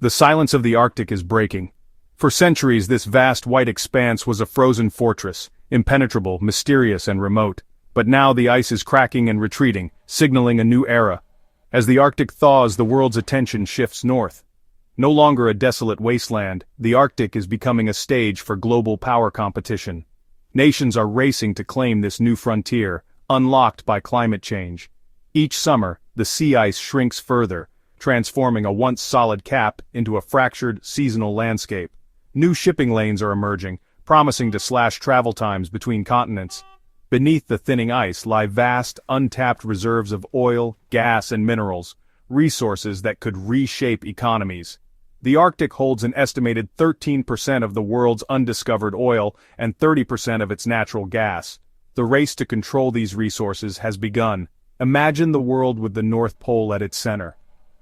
The silence of the Arctic is breaking. For centuries this vast white expanse was a frozen fortress, impenetrable, mysterious and remote. But now the ice is cracking and retreating, signaling a new era. As the Arctic thaws, the world's attention shifts north. No longer a desolate wasteland, the Arctic is becoming a stage for global power competition. Nations are racing to claim this new frontier, unlocked by climate change. Each summer, the sea ice shrinks further, transforming a once solid cap into a fractured, seasonal landscape. New shipping lanes are emerging, promising to slash travel times between continents. Beneath the thinning ice lie vast, untapped reserves of oil, gas and minerals, resources that could reshape economies. The Arctic holds an estimated 13% of the world's undiscovered oil and 30% of its natural gas. The race to control these resources has begun. Imagine the world with the North Pole at its center.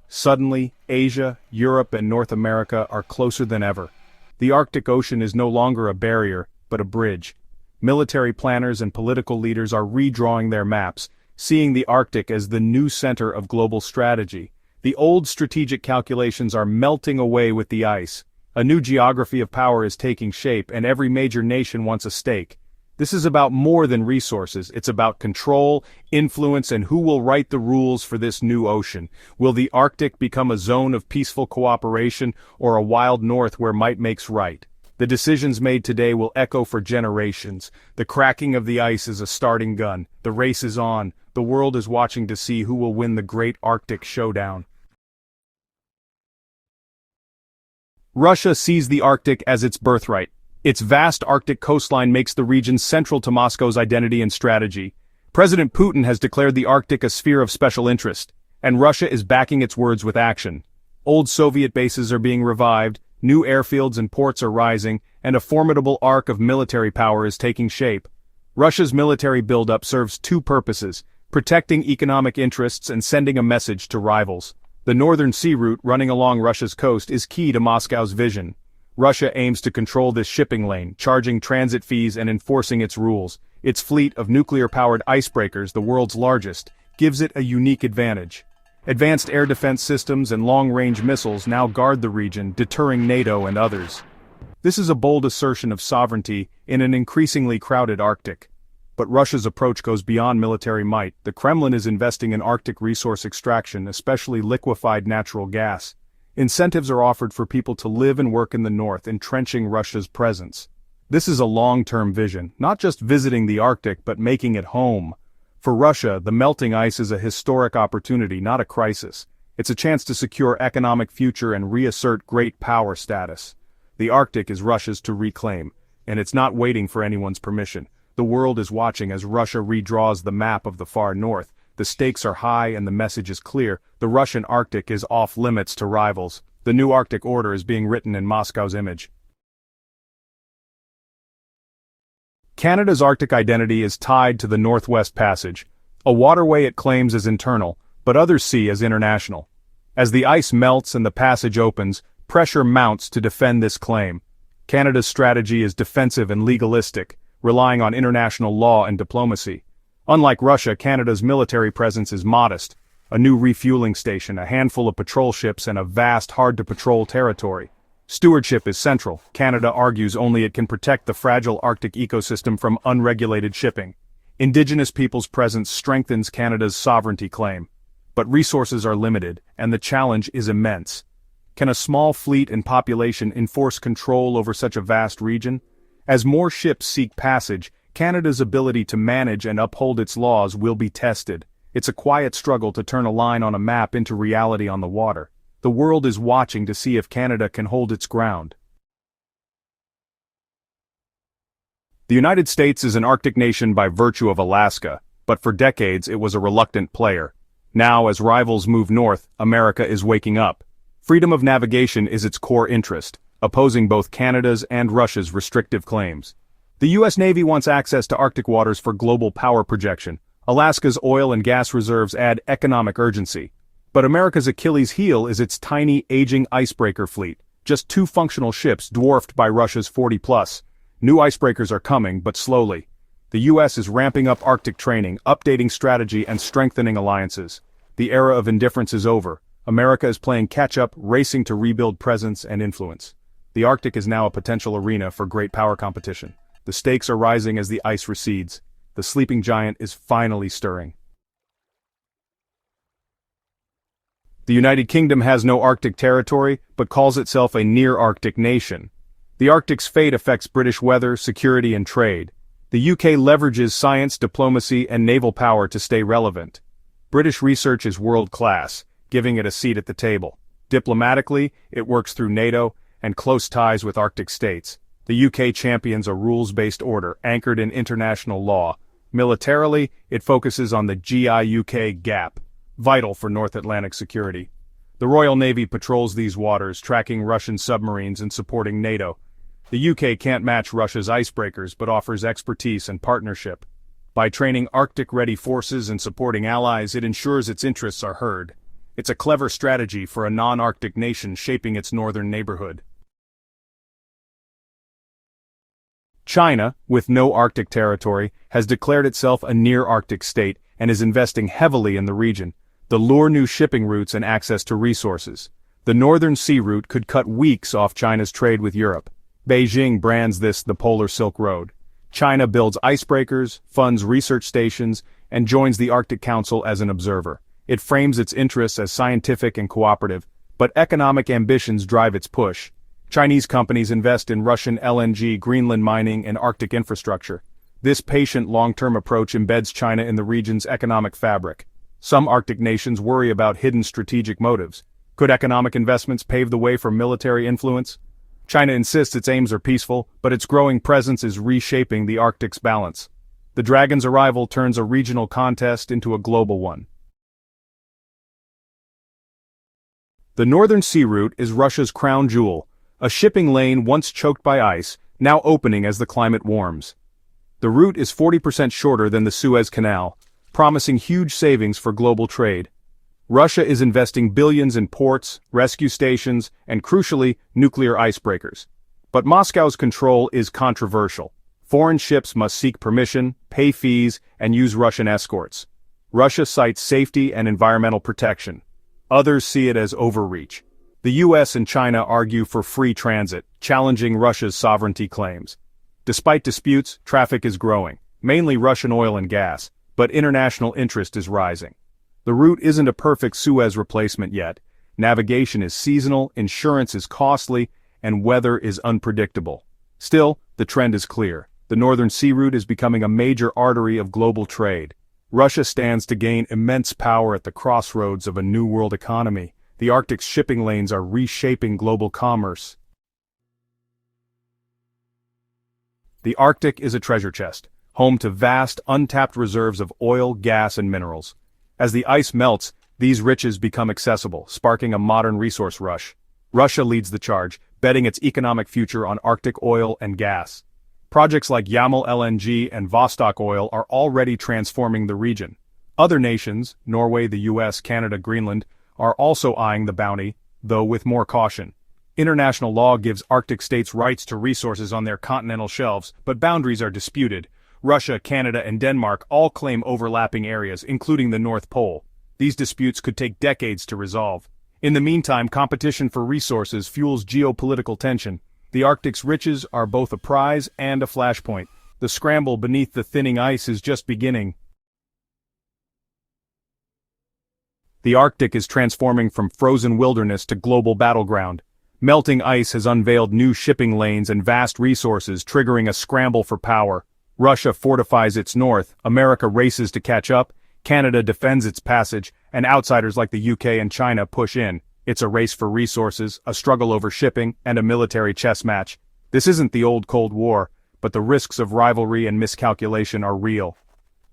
Suddenly, Asia, Europe and North America are closer than ever. The Arctic Ocean is no longer a barrier, but a bridge. Military planners and political leaders are redrawing their maps, seeing the Arctic as the new center of global strategy. The old strategic calculations are melting away with the ice. A new geography of power is taking shape, and every major nation wants a stake. This is about more than resources. It's about control, influence, and who will write the rules for this new ocean. Will the Arctic become a zone of peaceful cooperation, or a wild north where might makes right? The decisions made today will echo for generations. The cracking of the ice is a starting gun. The race is on. The world is watching to see who will win the great Arctic showdown. Russia sees the Arctic as its birthright. Its vast Arctic coastline makes the region central to Moscow's identity and strategy. President Putin has declared the Arctic a sphere of special interest, and Russia is backing its words with action. Old Soviet bases are being revived, new airfields and ports are rising, and a formidable arc of military power is taking shape. Russia's military buildup serves two purposes: protecting economic interests and sending a message to rivals. The northern sea route running along Russia's coast is key to Moscow's vision. Russia aims to control this shipping lane, charging transit fees and enforcing its rules. Its fleet of nuclear-powered icebreakers, the world's largest, gives it a unique advantage. Advanced air defense systems and long-range missiles now guard the region, deterring NATO and others. This is a bold assertion of sovereignty in an increasingly crowded Arctic. But Russia's approach goes beyond military might. The Kremlin is investing in Arctic resource extraction, especially liquefied natural gas. Incentives are offered for people to live and work in the north, entrenching Russia's presence. This is a long-term vision, not just visiting the Arctic but making it home. For Russia, the melting ice is a historic opportunity, not a crisis. It's a chance to secure economic future and reassert great power status. The Arctic is Russia's to reclaim, and it's not waiting for anyone's permission. The world is watching as Russia redraws the map of the far north. The stakes are high and the message is clear. The Russian Arctic is off limits to rivals. The new Arctic order is being written in Moscow's image. Canada's Arctic identity is tied to the Northwest Passage, a waterway it claims as internal, but others see as international. As the ice melts and the passage opens, pressure mounts to defend this claim. Canada's strategy is defensive and legalistic, relying on international law and diplomacy. Unlike Russia, Canada's military presence is modest: a new refueling station, a handful of patrol ships, and a vast, hard-to-patrol territory. Stewardship is central. Canada argues only it can protect the fragile Arctic ecosystem from unregulated shipping. Indigenous peoples' presence strengthens Canada's sovereignty claim. But resources are limited, and the challenge is immense. Can a small fleet and population enforce control over such a vast region? As more ships seek passage, Canada's ability to manage and uphold its laws will be tested. It's a quiet struggle to turn a line on a map into reality on the water. The world is watching to see if Canada can hold its ground. The United States is an Arctic nation by virtue of Alaska, but for decades it was a reluctant player. Now, as rivals move north, America is waking up. Freedom of navigation is its core interest, opposing both Canada's and Russia's restrictive claims. The U.S. Navy wants access to Arctic waters for global power projection. Alaska's oil and gas reserves add economic urgency. But America's Achilles heel is its tiny, aging icebreaker fleet, just 2 functional ships dwarfed by Russia's 40+. New icebreakers are coming, but slowly. The U.S. is ramping up Arctic training, updating strategy and strengthening alliances. The era of indifference is over. America is playing catch-up, racing to rebuild presence and influence. The Arctic is now a potential arena for great power competition. The stakes are rising as the ice recedes. The sleeping giant is finally stirring. The United Kingdom has no Arctic territory, but calls itself a near-Arctic nation. The Arctic's fate affects British weather, security, and trade. The UK leverages science, diplomacy, and naval power to stay relevant. British research is world-class, giving it a seat at the table. Diplomatically, it works through NATO and close ties with Arctic states. The UK champions a rules-based order anchored in international law. Militarily, it focuses on the GI-UK gap, vital for North Atlantic security. The Royal Navy patrols these waters, tracking Russian submarines and supporting NATO. The UK can't match Russia's icebreakers but offers expertise and partnership. By training Arctic-ready forces and supporting allies, it ensures its interests are heard. It's a clever strategy for a non-Arctic nation shaping its northern neighborhood. China, with no Arctic territory, has declared itself a near-Arctic state and is investing heavily in the region. The lure new shipping routes and access to resources. The Northern Sea Route could cut weeks off China's trade with Europe. Beijing brands this the Polar Silk Road. China builds icebreakers, funds research stations, and joins the Arctic Council as an observer. It frames its interests as scientific and cooperative, but economic ambitions drive its push. Chinese companies invest in Russian LNG, Greenland mining, and Arctic infrastructure. This patient long-term approach embeds China in the region's economic fabric. Some Arctic nations worry about hidden strategic motives. Could economic investments pave the way for military influence? China insists its aims are peaceful, but its growing presence is reshaping the Arctic's balance. The Dragon's arrival turns a regional contest into a global one. The Northern Sea Route is Russia's crown jewel, a shipping lane once choked by ice, now opening as the climate warms. The route is 40% shorter than the Suez Canal, promising huge savings for global trade. Russia is investing billions in ports, rescue stations, and crucially, nuclear icebreakers. But Moscow's control is controversial. Foreign ships must seek permission, pay fees, and use Russian escorts. Russia cites safety and environmental protection. Others see it as overreach. The US and China argue for free transit, challenging Russia's sovereignty claims. Despite disputes, traffic is growing, mainly Russian oil and gas, but international interest is rising. The route isn't a perfect Suez replacement yet. Navigation is seasonal, insurance is costly, and weather is unpredictable. Still, the trend is clear. The Northern Sea Route is becoming a major artery of global trade. Russia stands to gain immense power at the crossroads of a new world economy. The Arctic's shipping lanes are reshaping global commerce. The Arctic is a treasure chest, home to vast, untapped reserves of oil, gas, and minerals. As the ice melts, these riches become accessible, sparking a modern resource rush. Russia leads the charge, betting its economic future on Arctic oil and gas. Projects like Yamal LNG and Vostok Oil are already transforming the region. Other nations, Norway, the US, Canada, Greenland, are also eyeing the bounty, though with more caution. International law gives Arctic states rights to resources on their continental shelves, but boundaries are disputed. Russia, Canada, and Denmark all claim overlapping areas, including the North Pole. These disputes could take decades to resolve. In the meantime, competition for resources fuels geopolitical tension. The Arctic's riches are both a prize and a flashpoint. The scramble beneath the thinning ice is just beginning. The Arctic is transforming from frozen wilderness to global battleground. Melting ice has unveiled new shipping lanes and vast resources, triggering a scramble for power. Russia fortifies its north, America races to catch up, Canada defends its passage, and outsiders like the UK and China push in. It's a race for resources, a struggle over shipping, and a military chess match. This isn't the old Cold War, but the risks of rivalry and miscalculation are real.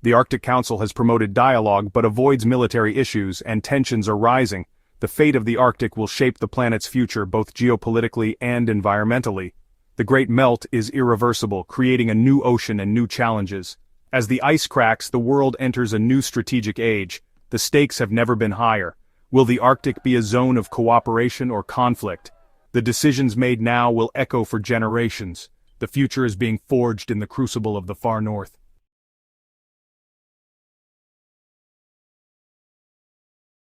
The Arctic Council has promoted dialogue but avoids military issues, and tensions are rising. The fate of the Arctic will shape the planet's future both geopolitically and environmentally. The great melt is irreversible, creating a new ocean and new challenges. As the ice cracks, the world enters a new strategic age. The stakes have never been higher. Will the Arctic be a zone of cooperation or conflict? The decisions made now will echo for generations. The future is being forged in the crucible of the far north.